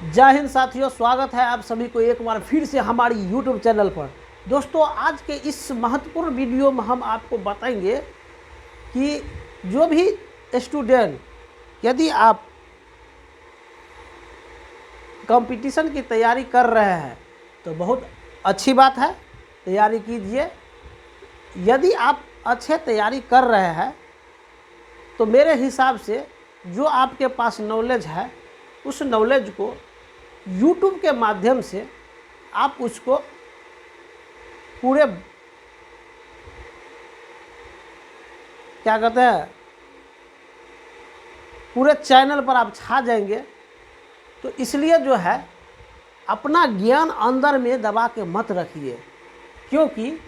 जय हिंद साथियों, स्वागत है आप सभी को एक बार फिर से हमारी YouTube चैनल पर। दोस्तों, आज के इस महत्वपूर्ण वीडियो में हम आपको बताएंगे कि जो भी स्टूडेंट, यदि आप कंपटीशन की तैयारी कर रहे हैं तो बहुत अच्छी बात है, तैयारी कीजिए। यदि आप अच्छे तैयारी कर रहे हैं तो मेरे हिसाब से जो आपके पास नॉलेज है उस नॉलेज को YouTube के माध्यम से आप उसको पूरे क्या कहते हैं पूरे चैनल पर आप छा जाएंगे। तो इसलिए जो है अपना ज्ञान अंदर में दबा के मत रखिए, क्योंकि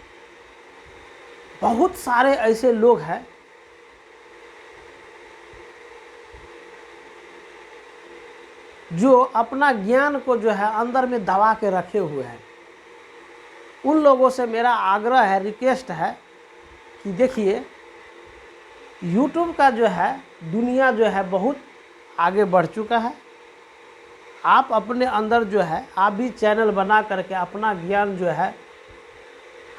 बहुत सारे ऐसे लोग हैं जो अपना ज्ञान को जो है अंदर में दबा के रखे हुए हैं। उन लोगों से मेरा आग्रह है, रिक्वेस्ट है कि देखिए, YouTube का जो है दुनिया जो है बहुत आगे बढ़ चुका है। आप अपने अंदर जो है आप भी चैनल बना करके अपना ज्ञान जो है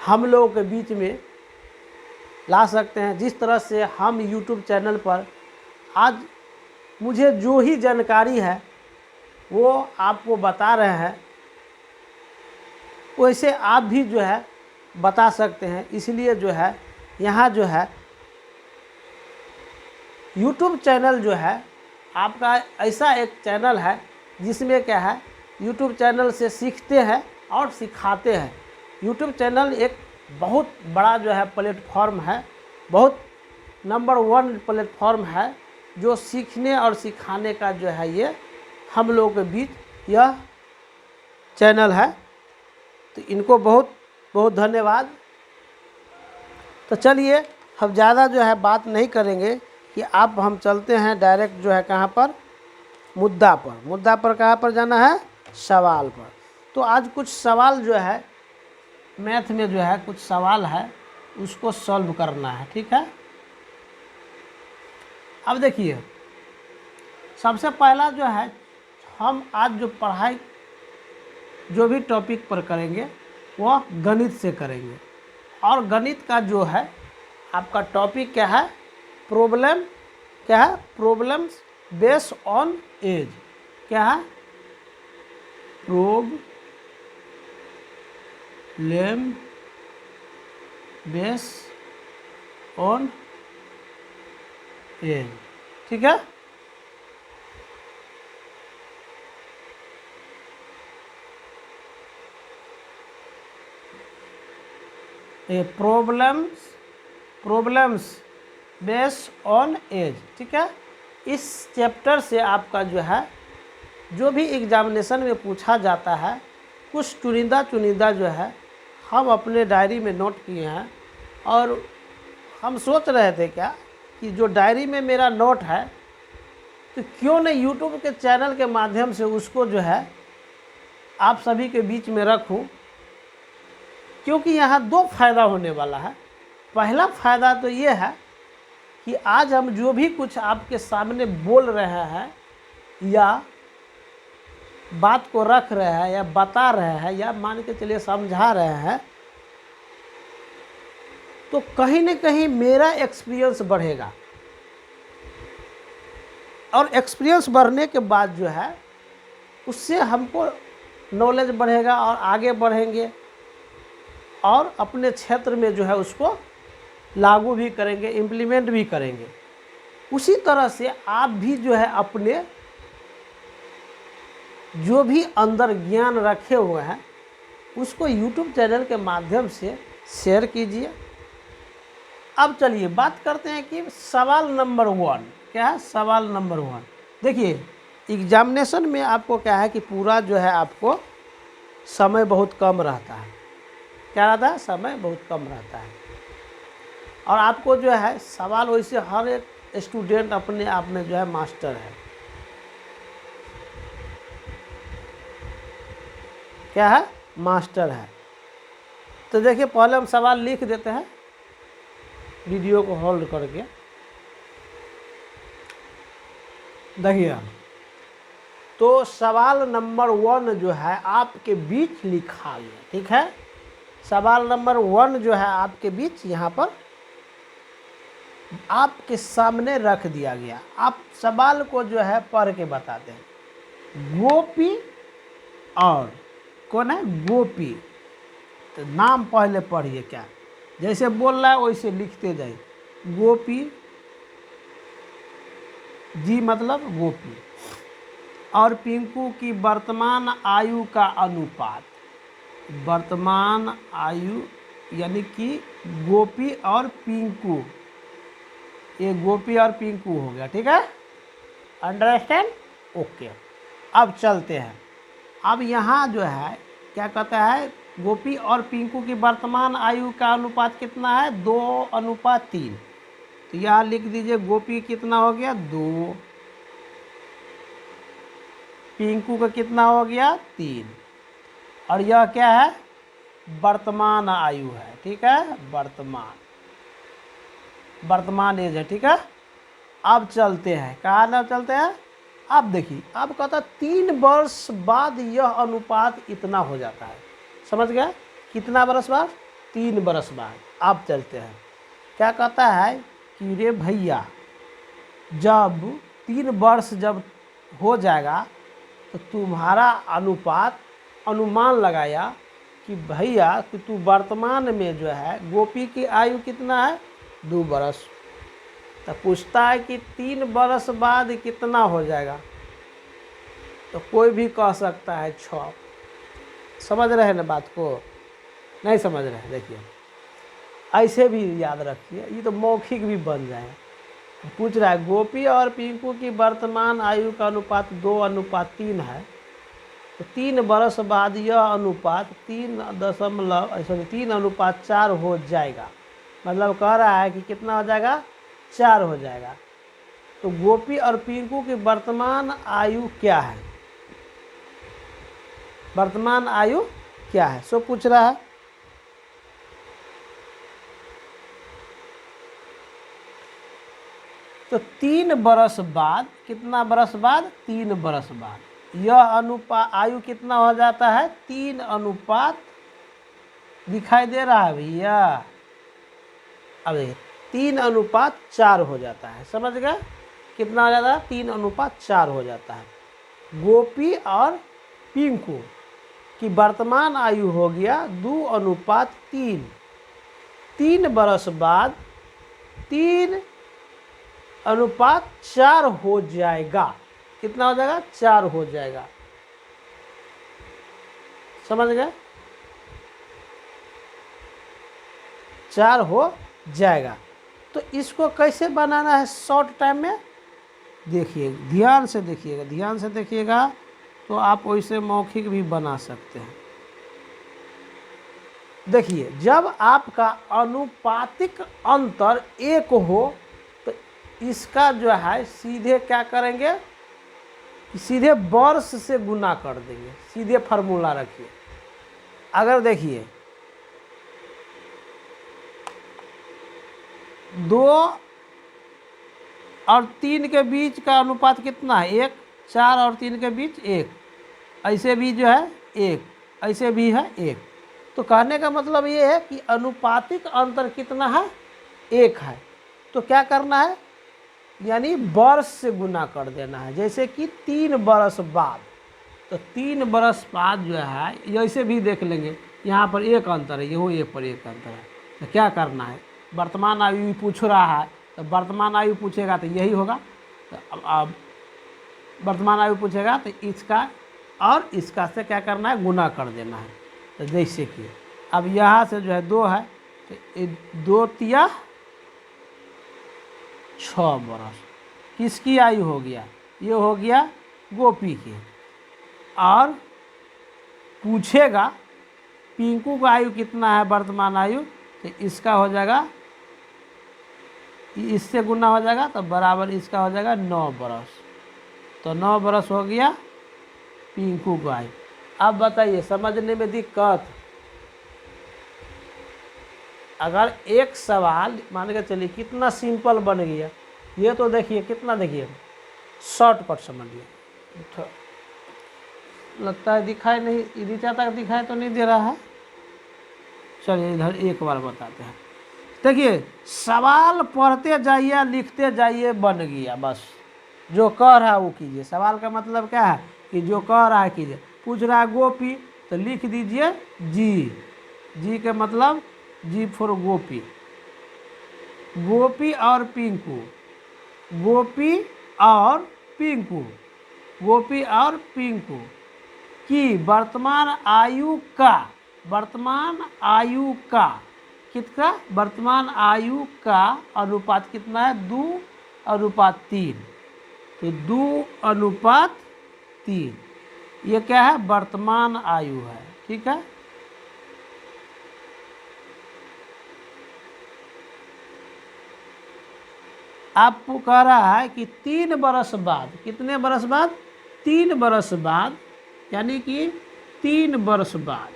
हम लोगों के बीच में ला सकते हैं। जिस तरह से हम YouTube चैनल पर आज मुझे जो ही जानकारी है वो आपको बता रहे हैं, वैसे आप भी जो है बता सकते हैं। इसलिए जो है यहाँ जो है YouTube चैनल जो है आपका ऐसा एक चैनल है जिसमें क्या है, YouTube चैनल से सीखते हैं और सिखाते हैं। YouTube चैनल एक बहुत बड़ा जो है प्लेटफॉर्म है, बहुत नंबर 1 प्लेटफॉर्म है जो सीखने और सिखाने का जो है ये हम लोगों के बीच यह चैनल है। तो इनको बहुत बहुत धन्यवाद। तो चलिए हम ज़्यादा जो है बात नहीं करेंगे कि अब हम चलते हैं डायरेक्ट जो है कहाँ पर, मुद्दा पर कहाँ पर जाना है, सवाल पर। तो आज कुछ सवाल जो है मैथ में जो है कुछ सवाल है उसको सॉल्व करना है, ठीक है। अब देखिए, सबसे पहला जो है हम आज जो पढ़ाई जो भी टॉपिक पर करेंगे वह गणित से करेंगे। और गणित का जो है आपका टॉपिक क्या है, प्रॉब्लम क्या है, प्रॉब्लम्स बेस्ड ऑन एज। क्या है, प्रॉब्लम बेस्ड ऑन एज, ठीक है। प्रॉब्लम्स बेस्ड ऑन एज, ठीक है। इस चैप्टर से आपका जो है जो भी एग्जामिनेशन में पूछा जाता है कुछ चुनिंदा जो है हम अपने डायरी में नोट किए हैं। और हम सोच रहे थे क्या कि जो डायरी में मेरा नोट है तो क्यों नहीं YouTube के चैनल के माध्यम से उसको जो है आप सभी के बीच में रखूं, क्योंकि यहाँ दो फायदा होने वाला है। पहला फायदा तो ये है कि आज हम जो भी कुछ आपके सामने बोल रहे हैं या बात को रख रहे हैं या बता रहे हैं या मान के चलिए समझा रहे हैं, तो कहीं न कहीं मेरा एक्सपीरियंस बढ़ेगा। और एक्सपीरियंस बढ़ने के बाद जो है उससे हमको नॉलेज बढ़ेगा और आगे बढ़ेंगे और अपने क्षेत्र में जो है उसको लागू भी करेंगे, इम्प्लीमेंट भी करेंगे। उसी तरह से आप भी जो है अपने जो भी अंदर ज्ञान रखे हुए हैं उसको YouTube चैनल के माध्यम से शेयर कीजिए। अब चलिए बात करते हैं कि सवाल नंबर 1 क्या है। सवाल नंबर 1 देखिए, एग्जामिनेशन में आपको क्या है कि पूरा जो है आपको समय बहुत कम रहता है। क्या रहता है, समय बहुत कम रहता है। और आपको जो है सवाल वैसे हर एक स्टूडेंट अपने आप में जो है मास्टर है। क्या है, मास्टर है। तो देखिए, पहले हम सवाल लिख देते हैं, वीडियो को होल्ड करके। देखिए, तो सवाल नंबर 1 जो है आपके बीच लिखा गया, ठीक है। सवाल नंबर 1 जो है आपके बीच यहाँ पर आपके सामने रख दिया गया। आप सवाल को जो है पढ़ के बताते हैं। गोपी और कौन है? गोपी। तो नाम पहले पढ़िए, क्या जैसे बोल रहा है वैसे लिखते जाइए। गोपी जी मतलब गोपी और पिंकू की वर्तमान आयु का अनुपात। वर्तमान आयु यानी कि गोपी और पिंकू, ये गोपी और पिंकू हो गया, ठीक है। अंडरस्टैंड? ओके। अब चलते हैं। अब यहाँ जो है क्या कहता है, गोपी और पिंकू की वर्तमान आयु का अनुपात कितना है? 2:3। तो यहाँ लिख दीजिए गोपी कितना हो गया? 2, पिंकू का कितना हो गया? 3। और यह क्या है? वर्तमान आयु है, ठीक है। वर्तमान एज है, ठीक है। अब चलते हैं, कहाँ ना चलते हैं। अब देखिए, अब कहता है 3 वर्ष बाद यह अनुपात इतना हो जाता है। समझ गया? कितना बरस बाद? 3 बरस बाद। अब चलते हैं, क्या कहता है कि रे भैया, जब 3 वर्ष जब हो जाएगा तो तुम्हारा अनुपात अनुमान लगाया कि भैया कि तू वर्तमान में जो है गोपी की आयु कितना है? 2 बरस। तो पूछता है कि 3 बरस बाद कितना हो जाएगा? तो कोई भी कह सकता है 6। समझ रहे हैं ना बात को? नहीं समझ रहे हैं? देखिए ऐसे भी याद रखिए, ये तो मौखिक भी बन जाए। पूछ रहा है गोपी और पिंकू की वर्तमान आयु का अनुपात 2:3 है। तो 3 बरस बाद यह अनुपात 3:4 हो जाएगा। मतलब कह रहा है कि कितना हो जाएगा? 4 हो जाएगा। तो गोपी और पिंकू की वर्तमान आयु क्या है? वर्तमान आयु क्या है? सो पूछ रहा है। तो 3 बरस बाद, कितना बरस बाद? 3 बरस बाद यह अनुपात आयु कितना हो जाता है? 3:, दिखाई दे रहा है भैया? अब देखिए 3:4 हो जाता है। समझ गए? कितना हो जाता है? 3:4 हो जाता है। गोपी और पिंकू की वर्तमान आयु हो गया 2:3। 3 बरस बाद 3:4 हो जाएगा। कितना हो जाएगा? 4 हो जाएगा। समझ गए? 4 हो जाएगा। तो इसको कैसे बनाना है शॉर्ट टाइम में? देखिए, ध्यान से देखिएगा, ध्यान से देखिएगा, तो आप वैसे मौखिक भी बना सकते हैं। देखिए, जब आपका अनुपातिक अंतर 1 हो तो इसका जो है सीधे क्या करेंगे? सीधे वर्ष से गुना कर देंगे। सीधे फार्मूला रखिए। अगर देखिए 2 और 3 के बीच का अनुपात कितना है? 1। 4 और 3 के बीच 1। ऐसे भी जो है 1, ऐसे भी है 1। तो कहने का मतलब ये है कि अनुपातिक अंतर कितना है? 1 है। तो क्या करना है? यानी वर्ष से गुना कर देना है। जैसे कि 3 बरस बाद, तो 3 बरस बाद जो है, ऐसे भी देख लेंगे, यहाँ पर 1 अंतर है, यहो 1 पर 1 अंतर है। तो क्या करना है? वर्तमान आयु पूछ रहा है, तो वर्तमान आयु पूछेगा तो यही होगा। तो अब वर्तमान आयु पूछेगा तो इसका और इसका से क्या करना है? गुना कर देना है। तो जैसे कि अब यहाँ से जो है 2 है, तो 2 तिया 6 बरस। किसकी आयु हो गया? ये हो गया गोपी की। और पूछेगा पिंकू का आयु कितना है? वर्तमान आयु। तो इसका हो जाएगा, इससे गुना हो जाएगा तो बराबर इसका हो जाएगा 9 बरस। तो 9 बरस हो गया पिंकू का आयु। अब बताइए, समझने में दिक्कत? अगर एक सवाल मान के चलिए कितना सिंपल बन गया। ये तो देखिए कितना, देखिए शॉर्टकट समझिए। लगता है दिखाई नहीं, नीचे तक दिखाई तो नहीं दे रहा है। चलिए इधर एक बार बताते हैं। देखिए, सवाल पढ़ते जाइए, लिखते जाइए, बन गया। बस जो कह रहा है वो कीजिए। सवाल का मतलब क्या है कि जो कह रहा है कीजिए। पूछ रहा है गोपी, तो लिख दीजिए जी। जी के मतलब जी फॉर गोपी। गोपी और पिंकू, गोपी और पिंकू, गोपी और पिंकू की वर्तमान आयु का, वर्तमान आयु का कितना, वर्तमान आयु का अनुपात कितना है, 2:3। तो 2:3 ये क्या है, वर्तमान आयु है। ठीक है, आपको कह रहा है कि 3 बरस बाद, कितने बरस बाद, 3 बरस बाद, यानी कि 3 वर्ष बाद,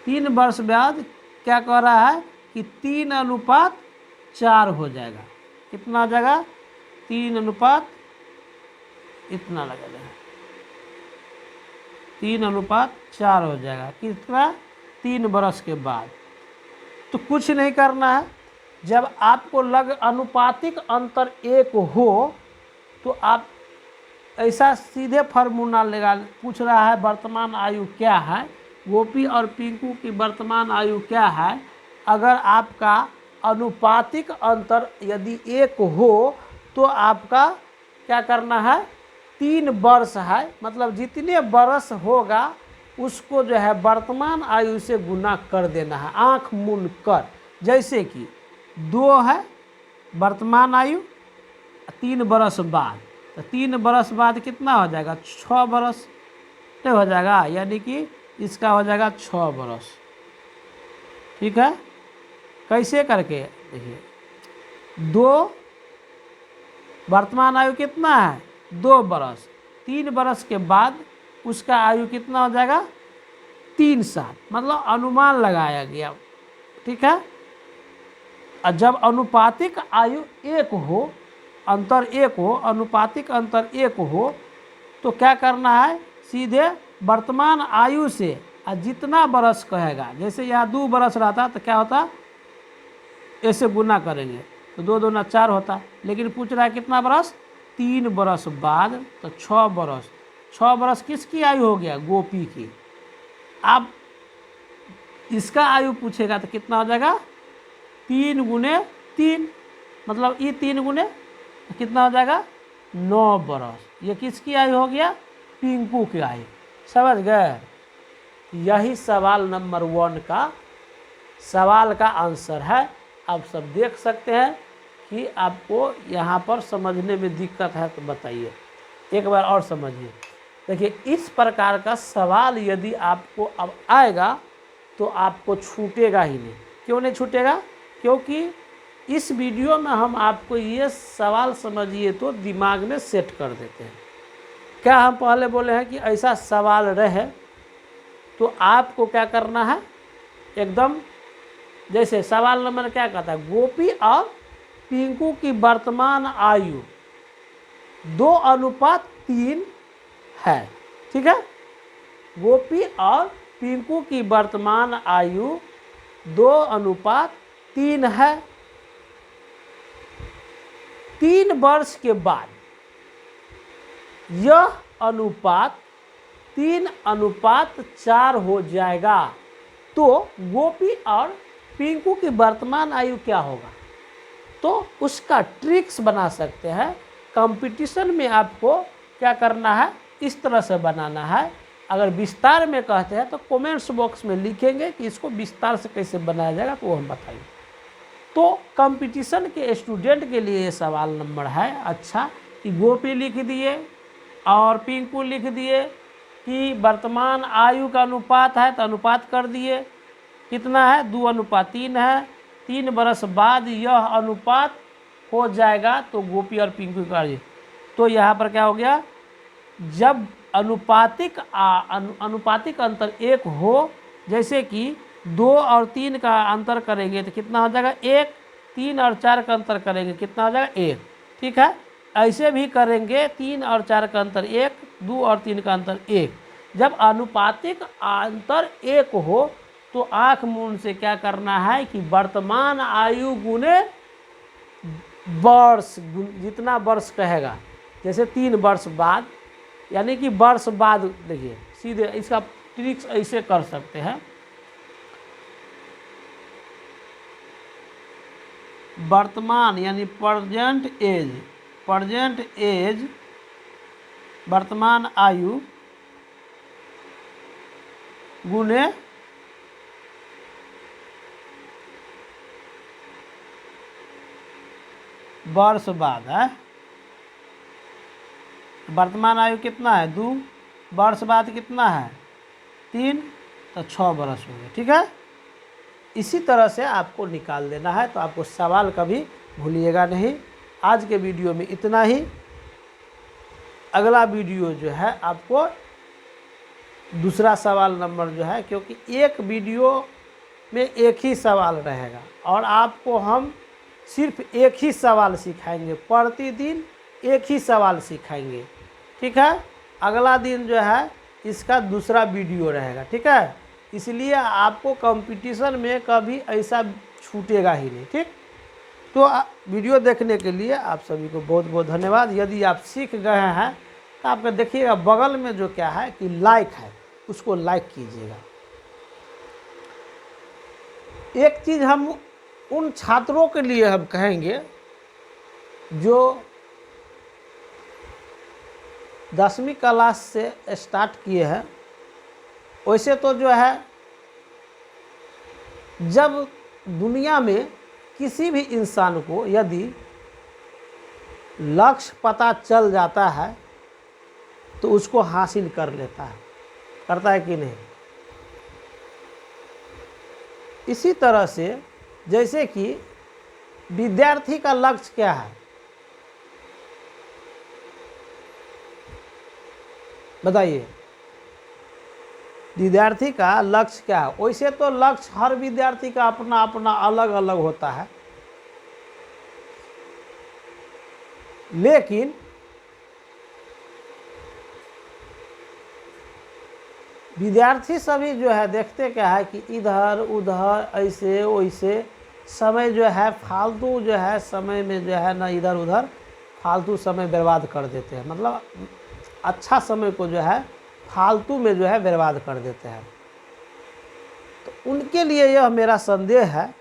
3 वर्ष बाद क्या कह रहा है कि 3:4 हो जाएगा। कितना हो जाएगा, 3 इतना लगेगा, 3:4 हो जाएगा। कितना, 3 बरस के बाद। तो कुछ नहीं करना है। जब आपको लग अनुपातिक अंतर 1 हो तो आप ऐसा सीधे फार्मूला लगा। पूछ रहा है वर्तमान आयु क्या है, गोपी और पिंकू की वर्तमान आयु क्या है। अगर आपका अनुपातिक अंतर यदि 1 हो तो आपका क्या करना है, 3 वर्ष है, मतलब जितने वर्ष होगा उसको जो है वर्तमान आयु से गुना कर देना है, आँख मूंद कर। जैसे कि 2 है वर्तमान आयु, 3 बरस बाद, तो 3 बरस बाद कितना हो जाएगा, 6 बरस हो जाएगा, यानी कि इसका हो जाएगा 6 बरस। ठीक है, कैसे करके देखिए, 2 वर्तमान आयु कितना है, 2 बरस, 3 बरस के बाद उसका आयु कितना हो जाएगा, 3 साल, मतलब अनुमान लगाया गया। ठीक है, और जब अनुपातिक आयु 1 हो, अंतर 1 हो, अनुपातिक अंतर 1 हो, तो क्या करना है, सीधे वर्तमान आयु से जितना बरस कहेगा, जैसे यहाँ 2 बरस रहता तो क्या होता, ऐसे गुना करेंगे तो 2 दूना 4 होता। लेकिन पूछ रहा है कितना बरस, 3 बरस बाद, तो 6 बरस। 6 बरस किसकी आयु हो गया, गोपी की। अब इसका आयु पूछेगा तो कितना हो जाएगा, 3 गुने 3, मतलब ये 3 गुने कितना हो जाएगा, 9 बरस। ये किसकी आयु हो गया, पिंकू की आयु। समझ गए, यही सवाल नंबर 1 का सवाल का आंसर है। आप सब देख सकते हैं कि आपको यहाँ पर समझने में दिक्कत है तो बताइए, एक बार और समझिए। देखिए, इस प्रकार का सवाल यदि आपको अब आएगा तो आपको छूटेगा ही नहीं। क्यों नहीं छूटेगा, क्योंकि इस वीडियो में हम आपको ये सवाल समझिए तो दिमाग में सेट कर देते हैं। क्या हम पहले बोले हैं कि ऐसा सवाल रहे तो आपको क्या करना है, एकदम जैसे सवाल नंबर क्या कहता है, गोपी और पिंकू की वर्तमान आयु 2:3 है। ठीक है, गोपी और पिंकू की वर्तमान आयु 2:3 है। 3 वर्ष के बाद यह अनुपात 3:4 हो जाएगा। तो गोपी और पिंकू की वर्तमान आयु क्या होगा, तो उसका ट्रिक्स बना सकते हैं। कंपटीशन में आपको क्या करना है, इस तरह से बनाना है। अगर विस्तार में कहते हैं तो कमेंट्स बॉक्स में लिखेंगे कि इसको विस्तार से कैसे बनाया जाएगा, तो वो हम बताएंगे। तो कंपटीशन के स्टूडेंट के लिए ये सवाल नंबर है अच्छा, कि गोपी लिख दिए और पिंकू लिख दिए कि वर्तमान आयु का अनुपात है, तो अनुपात कर दिए, कितना है, 2:3 है। 3 बरस बाद यह अनुपात हो जाएगा, तो गोपी और पिंकू का। तो यहाँ पर क्या हो गया, जब अनुपातिक अंतर 1 हो, जैसे कि 2 और 3 का अंतर करेंगे तो कितना हो जाएगा 1, 3 और 4 का अंतर करेंगे कितना हो जाएगा 1। ठीक है, ऐसे भी करेंगे 3 और 4 का अंतर 1, 2 और 3 का अंतर 1। जब अनुपातिक अंतर 1 हो तो आँख मूंद से क्या करना है कि वर्तमान आयु गुने वर्ष, जितना वर्ष कहेगा, जैसे 3 वर्ष बाद, यानी कि वर्ष बाद, देखिए सीधे इसका ट्रिक्स ऐसे कर सकते हैं। वर्तमान यानी प्रेजेंट एज, वर्तमान आयु गुने वर्ष बाद है। वर्तमान आयु कितना है 2, वर्ष बाद कितना है 3, तो 6 वर्ष हो गए। ठीक है, इसी तरह से आपको निकाल देना है। तो आपको सवाल कभी भूलिएगा नहीं। आज के वीडियो में इतना ही। अगला वीडियो जो है आपको दूसरा सवाल नंबर जो है, क्योंकि एक वीडियो में एक ही सवाल रहेगा और आपको हम सिर्फ एक ही सवाल सिखाएंगे, प्रतिदिन एक ही सवाल सिखाएंगे। ठीक है, अगला दिन जो है इसका दूसरा वीडियो रहेगा। ठीक है, इसलिए आपको कंपटीशन में कभी ऐसा छूटेगा ही नहीं। ठीक, तो वीडियो देखने के लिए आप सभी को बहुत बहुत धन्यवाद। यदि आप सीख गए हैं तो आपको देखिएगा बगल में जो क्या है कि लाइक है, उसको लाइक कीजिएगा। एक चीज़ हम उन छात्रों के लिए हम कहेंगे जो 10वीं क्लास से स्टार्ट किए हैं। वैसे तो जो है जब दुनिया में किसी भी इंसान को यदि लक्ष्य पता चल जाता है तो उसको हासिल कर लेता है, करता है कि नहीं। इसी तरह से जैसे कि विद्यार्थी का लक्ष्य क्या है, बताइए, विद्यार्थी का लक्ष्य क्या है। वैसे तो लक्ष्य हर विद्यार्थी का अपना अपना अलग अलग होता है, लेकिन विद्यार्थी सभी जो है देखते क्या है कि इधर उधर ऐसे वैसे समय जो है फालतू जो है समय में जो है ना इधर उधर फालतू समय बर्बाद कर देते हैं। मतलब अच्छा समय को जो है फालतू में जो है बर्बाद कर देते हैं। तो उनके लिए यह मेरा संदेह है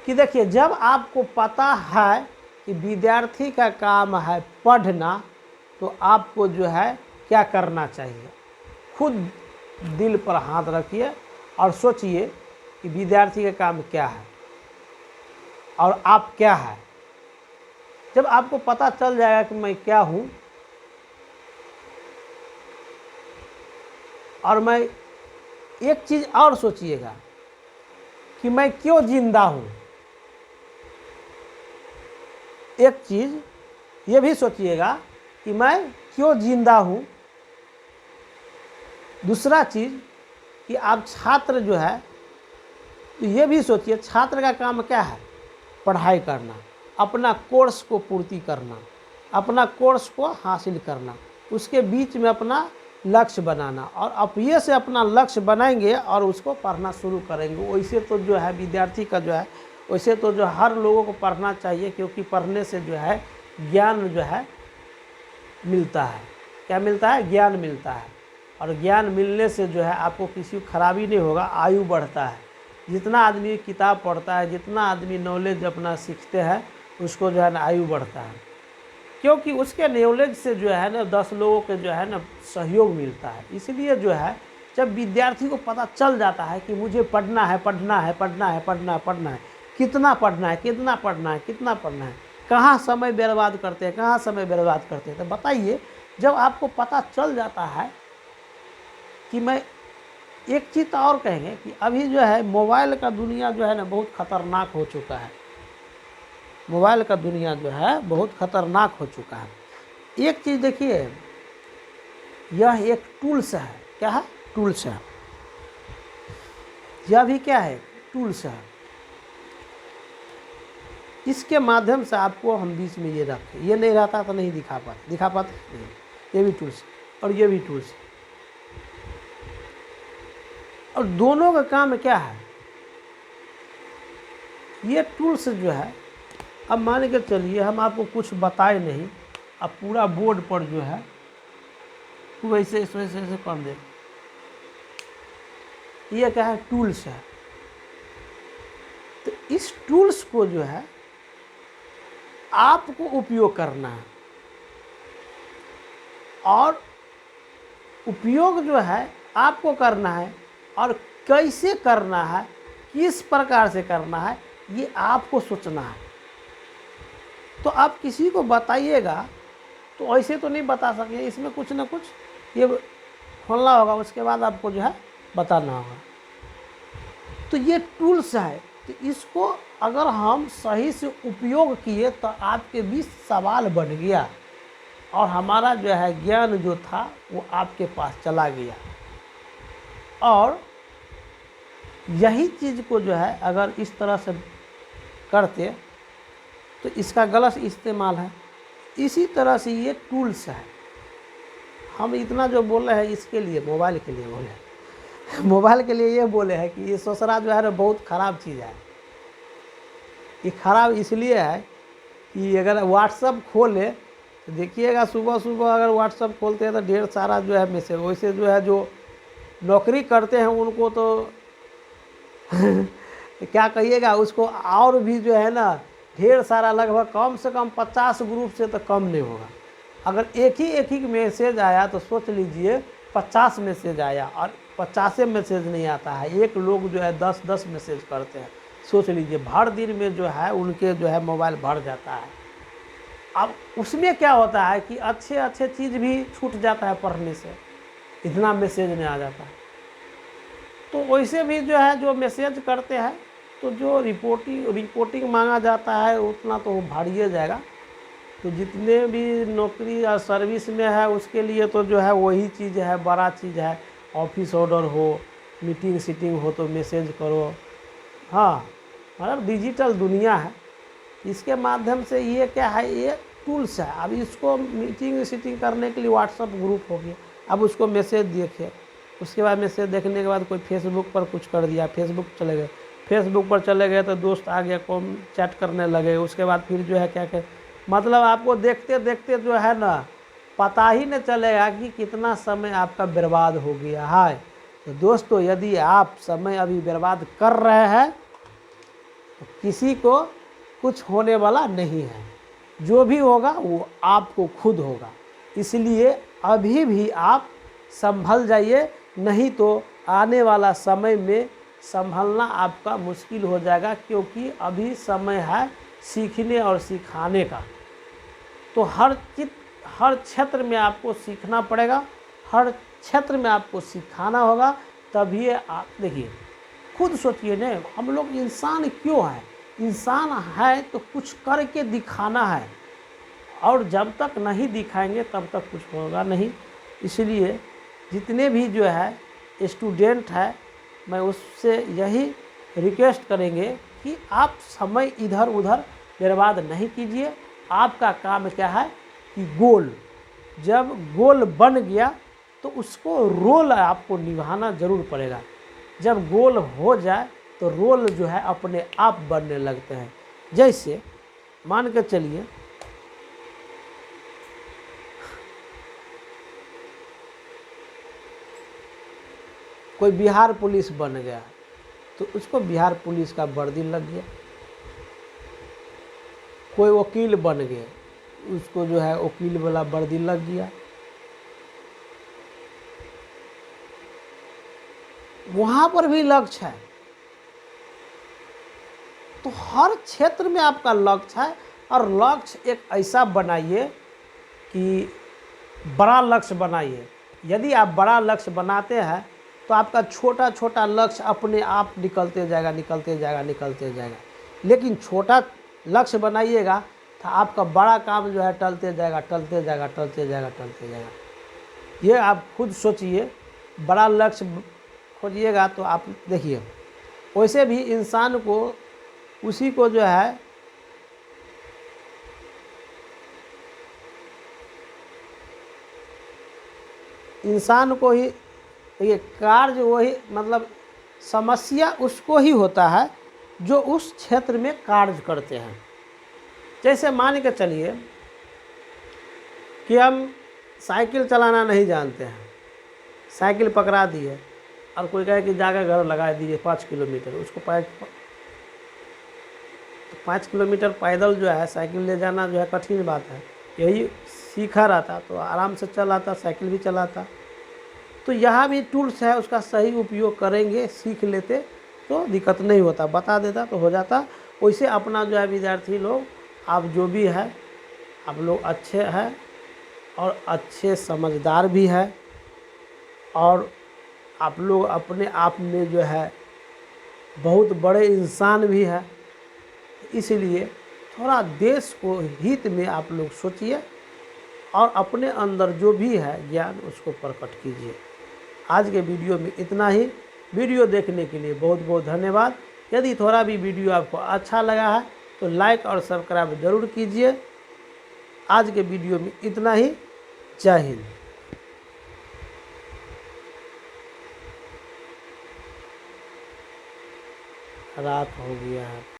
कि देखिए, जब आपको पता है कि विद्यार्थी का काम है पढ़ना, तो आपको जो है क्या करना चाहिए, खुद दिल पर हाथ रखिए और सोचिए कि विद्यार्थी का काम क्या है और आप क्या है। जब आपको पता चल जाएगा कि मैं क्या हूँ और मैं, एक चीज़ और सोचिएगा कि मैं क्यों जिंदा हूँ। एक चीज़ ये भी सोचिएगा कि मैं क्यों जिंदा हूँ। दूसरा चीज़ कि आप छात्र जो है तो ये भी सोचिए छात्र का काम क्या है, पढ़ाई करना, अपना कोर्स को पूर्ति करना, अपना कोर्स को हासिल करना, उसके बीच में अपना लक्ष्य बनाना। और आप ये से अपना लक्ष्य बनाएंगे और उसको पढ़ना शुरू करेंगे। वैसे तो जो है विद्यार्थी का जो है, वैसे तो जो हर लोगों को पढ़ना चाहिए, क्योंकि पढ़ने से जो है ज्ञान जो है मिलता है। क्या मिलता है, ज्ञान मिलता है। और ज्ञान मिलने से जो है आपको किसी खराबी नहीं होगा, आयु बढ़ता है। जितना आदमी किताब पढ़ता है, जितना आदमी नॉलेज अपना सीखते हैं, उसको जो है ना आयु बढ़ता है, क्योंकि उसके नॉलेज से जो है ना 10 लोगों के जो है ना सहयोग मिलता है। इसलिए जो है जब विद्यार्थी को पता चल जाता है कि मुझे पढ़ना है, पढ़ना है, पढ़ना है, पढ़ना है, पढ़ना है, कितना पढ़ना है, कितना पढ़ना है, कितना पढ़ना है, कहाँ समय बर्बाद करते हैं, कहाँ समय बर्बाद करते हैं, तो बताइए, जब आपको पता चल जाता है कि मैं, एक चीज़ और कहेंगे कि अभी जो है मोबाइल का दुनिया जो है ना बहुत ख़तरनाक हो चुका है। मोबाइल का दुनिया जो है बहुत ख़तरनाक हो चुका है। एक चीज़ देखिए, यह एक टूल्स है। क्या है, टूल्स है। यह भी क्या है, टूल्स है। इसके माध्यम से आपको हम बीच में ये रखें, ये नहीं रहता तो नहीं दिखा पाते नहीं। ये भी टूल्स और ये भी टूल्स। और दोनों का काम क्या है, ये टूल्स जो है, अब मान के चलिए हम आपको कुछ बताए नहीं, अब पूरा बोर्ड पर जो है वैसे ऐसे कर दे, ये क्या है, टूल्स है। तो इस टूल्स को जो है आपको उपयोग करना है, और उपयोग जो है आपको करना है, और कैसे करना है, किस प्रकार से करना है, ये आपको सोचना है। तो आप किसी को बताइएगा तो ऐसे तो नहीं बता सकेंगे, इसमें कुछ ना कुछ ये खोलना होगा, उसके बाद आपको जो है बताना होगा। तो ये टूल्स है, तो इसको अगर हम सही से उपयोग किए तो आपके बीच सवाल बन गया, और हमारा जो है ज्ञान जो था वो आपके पास चला गया। और यही चीज़ को जो है अगर इस तरह से करते तो इसका गलत इस्तेमाल है। इसी तरह से ये टूल्स है, हम इतना जो बोल रहे हैं इसके लिए, मोबाइल के लिए बोले हैं। मोबाइल के लिए ये बोले हैं कि ये ससुरा जो है ना बहुत ख़राब चीज़ है। ये ख़राब इसलिए है कि अगर व्हाट्सअप खोले तो देखिएगा, सुबह सुबह अगर व्हाट्सअप खोलते हैं तो ढेर सारा जो है मैसेज, वैसे जो है जो नौकरी करते हैं उनको तो क्या कहिएगा, उसको और भी जो है ना ढेर सारा, लगभग कम से कम 50 ग्रुप से तो कम नहीं होगा। अगर एक ही मैसेज आया तो सोच लीजिए 50 मैसेज आया, और 50 मैसेज नहीं आता है, एक लोग जो है 10-10 मैसेज करते हैं। सोच लीजिए भर दिन में जो है उनके जो है मोबाइल भर जाता है। अब उसमें क्या होता है कि अच्छे अच्छे चीज़ भी छूट जाता है पढ़ने से, इतना मैसेज नहीं आ जाता है। तो वैसे भी जो है जो मैसेज करते हैं तो जो रिपोर्टिंग मांगा जाता है उतना तो भारिए जाएगा। तो जितने भी नौकरी या सर्विस में है उसके लिए तो जो है वही चीज़ है, बड़ा चीज़ है। ऑफिस ऑर्डर हो, मीटिंग सीटिंग हो तो मैसेज करो। हाँ, मतलब डिजिटल दुनिया है, इसके माध्यम से ये क्या है, ये टूल्स है। अब इसको मीटिंग सीटिंग करने के लिए व्हाट्सअप ग्रुप हो गया, अब उसको मैसेज देखे, उसके बाद मैसेज देखने के बाद कोई फेसबुक पर कुछ कर दिया, फेसबुक चले गए, फेसबुक पर चले गए तो दोस्त आ गया, कौन चैट करने लगे, उसके बाद फिर जो है क्या क्या, मतलब आपको देखते देखते जो है ना पता ही नहीं चलेगा कि कितना समय आपका बर्बाद हो गया है। तो दोस्तों, यदि आप समय अभी बर्बाद कर रहे हैं तो किसी को कुछ होने वाला नहीं है, जो भी होगा वो आपको खुद होगा। इसलिए अभी भी आप संभल जाइए, नहीं तो आने वाला समय में संभलना आपका मुश्किल हो जाएगा, क्योंकि अभी समय है सीखने और सिखाने का। तो हर क्षेत्र में आपको सीखना पड़ेगा, हर क्षेत्र में आपको सिखाना होगा, तभी आप देखिए, खुद सोचिए ना, हम लोग इंसान क्यों है, इंसान है तो कुछ करके दिखाना है, और जब तक नहीं दिखाएंगे तब तक कुछ होगा नहीं। इसलिए जितने भी जो है स्टूडेंट है, मैं उससे यही रिक्वेस्ट करेंगे कि आप समय इधर उधर बर्बाद नहीं कीजिए। आपका काम क्या है कि गोल, जब गोल बन गया तो उसको रोल आपको निभाना ज़रूर पड़ेगा। जब गोल हो जाए तो रोल जो है अपने आप बनने लगते हैं। जैसे मान के चलिए कोई बिहार पुलिस बन गया तो उसको बिहार पुलिस का वर्दी लग गया। कोई वकील बन गए, उसको जो है वकील वाला वर्दी लग गया। वहाँ पर भी लक्ष्य है, तो हर क्षेत्र में आपका लक्ष्य है, और लक्ष्य एक ऐसा बनाइए कि बड़ा लक्ष्य बनाइए। यदि आप बड़ा लक्ष्य बनाते हैं तो आपका छोटा छोटा लक्ष्य अपने आप निकलते जाएगा, निकलते जाएगा, निकलते जाएगा। लेकिन छोटा लक्ष्य बनाइएगा तो आपका बड़ा काम जो है टलते जाएगा, टलते जाएगा, टलते जाएगा, टलते जाएगा। ये आप खुद सोचिए, बड़ा लक्ष्य खोजिएगा तो आप देखिए, वैसे भी इंसान को उसी को जो है इंसान को ही, ये कार्य वही मतलब समस्या उसको ही होता है जो उस क्षेत्र में कार्य करते हैं। जैसे मान के चलिए कि हम साइकिल चलाना नहीं जानते हैं, साइकिल पकड़ा दिए और कोई कहे कि जाकर घर लगा दीजिए 5 किलोमीटर, उसको 5 किलोमीटर पैदल जो है साइकिल ले जाना जो है कठिन बात है। यही सीखा रहता तो आराम से चलाता, साइकिल भी चलाता। तो यहाँ भी टूल्स है, उसका सही उपयोग करेंगे, सीख लेते तो दिक्कत नहीं होता, बता देता तो हो जाता। वैसे अपना जो है विद्यार्थी लोग, आप जो भी है आप लोग अच्छे हैं और अच्छे समझदार भी है, और आप लोग अपने आप में जो है बहुत बड़े इंसान भी है। इसलिए थोड़ा देश को हित में आप लोग सोचिए और अपने अंदर जो भी है ज्ञान उसको प्रकट कीजिए। आज के वीडियो में इतना ही। वीडियो देखने के लिए बहुत बहुत धन्यवाद। यदि थोड़ा भी वीडियो आपको अच्छा लगा है तो लाइक और सब्सक्राइब जरूर कीजिए। आज के वीडियो में इतना ही। जय हिंद। रात हो गया है।